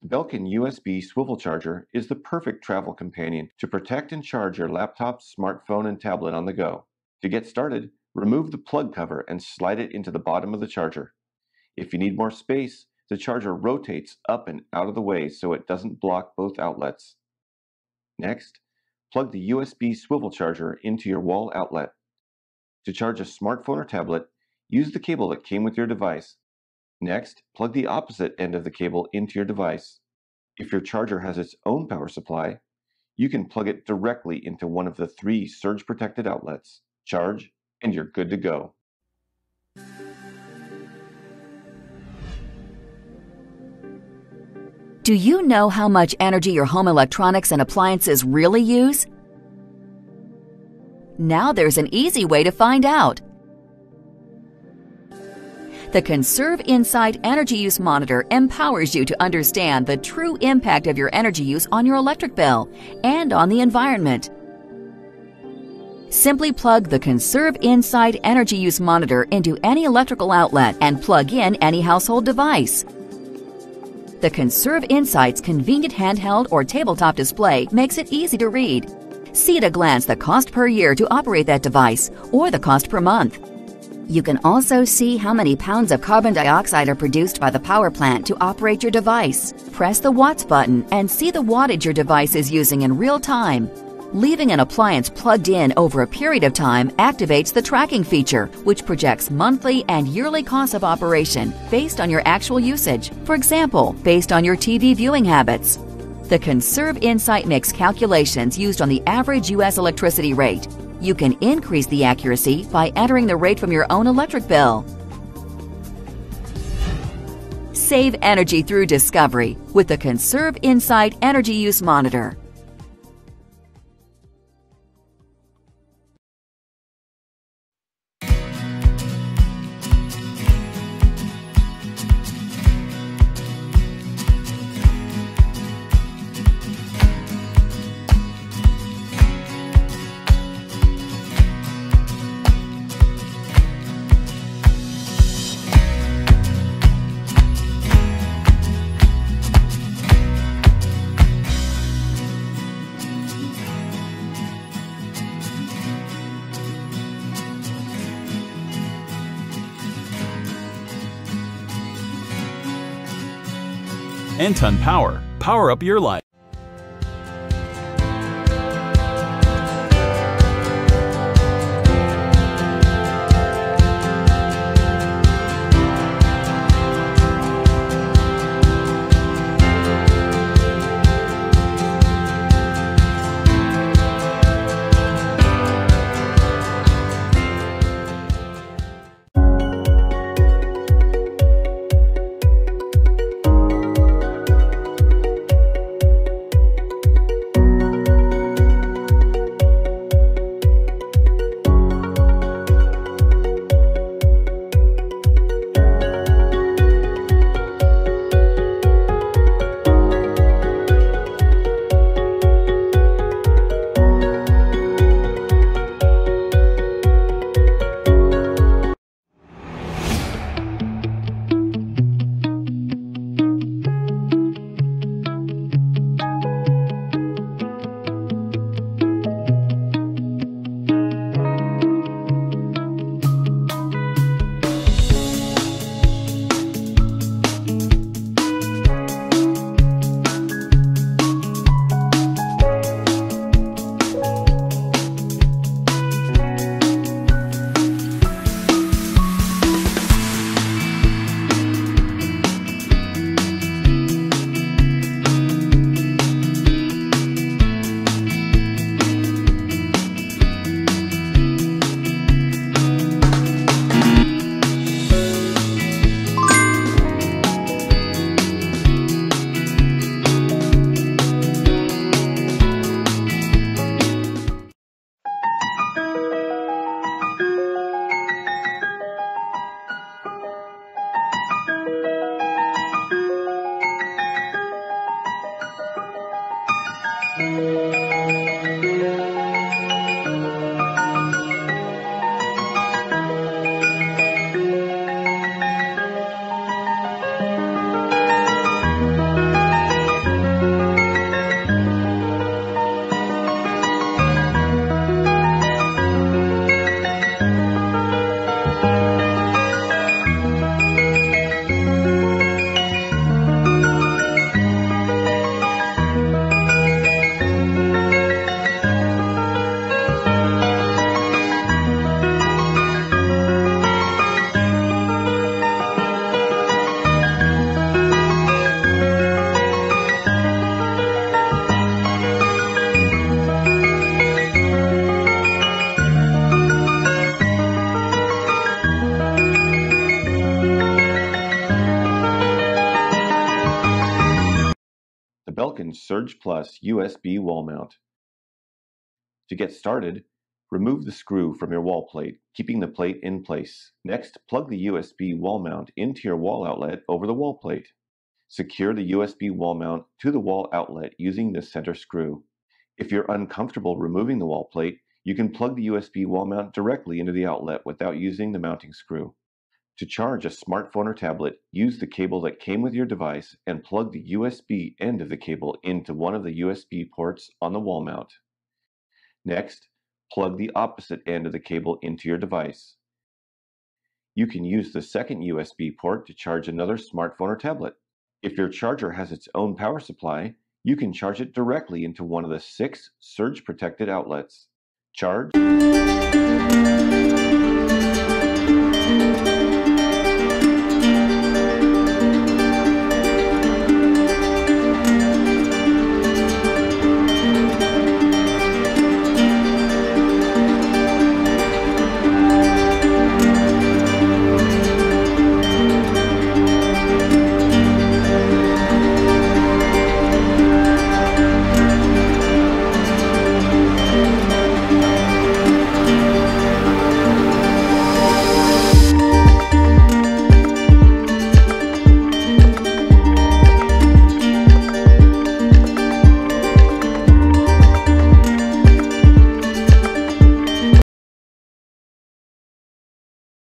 The Belkin USB swivel charger is the perfect travel companion to protect and charge your laptop, smartphone, and tablet on the go. To get started, remove the plug cover and slide it into the bottom of the charger. If you need more space, the charger rotates up and out of the way so it doesn't block both outlets. Next, plug the USB swivel charger into your wall outlet. To charge a smartphone or tablet, use the cable that came with your device. Next, plug the opposite end of the cable into your device. If your charger has its own power supply, you can plug it directly into one of the 3 surge-protected outlets. Charge, and you're good to go. Do you know how much energy your home electronics and appliances really use? Now there's an easy way to find out. The Conserve Insight Energy Use Monitor empowers you to understand the true impact of your energy use on your electric bill and on the environment. Simply plug the Conserve Insight Energy Use Monitor into any electrical outlet and plug in any household device. The Conserve Insight's convenient handheld or tabletop display makes it easy to read. See at a glance the cost per year to operate that device or the cost per month. You can also see how many pounds of carbon dioxide are produced by the power plant to operate your device. Press the watts button and see the wattage your device is using in real time. Leaving an appliance plugged in over a period of time activates the tracking feature, which projects monthly and yearly costs of operation based on your actual usage. For example, based on your TV viewing habits. The Conserve Insight makes calculations used on the average U.S. electricity rate. You can increase the accuracy by entering the rate from your own electric bill. Save energy through discovery with the Conserve Insight Energy Use Monitor. Anton Power. Power up your life. Belkin Surge Plus USB wall mount. To get started, remove the screw from your wall plate, keeping the plate in place. Next, plug the USB wall mount into your wall outlet over the wall plate. Secure the USB wall mount to the wall outlet using the center screw. If you're uncomfortable removing the wall plate, you can plug the USB wall mount directly into the outlet without using the mounting screw. To charge a smartphone or tablet, use the cable that came with your device and plug the USB end of the cable into one of the USB ports on the wall mount. Next, plug the opposite end of the cable into your device. You can use the second USB port to charge another smartphone or tablet. If your charger has its own power supply, you can charge it directly into one of the 6 surge-protected outlets. Charge.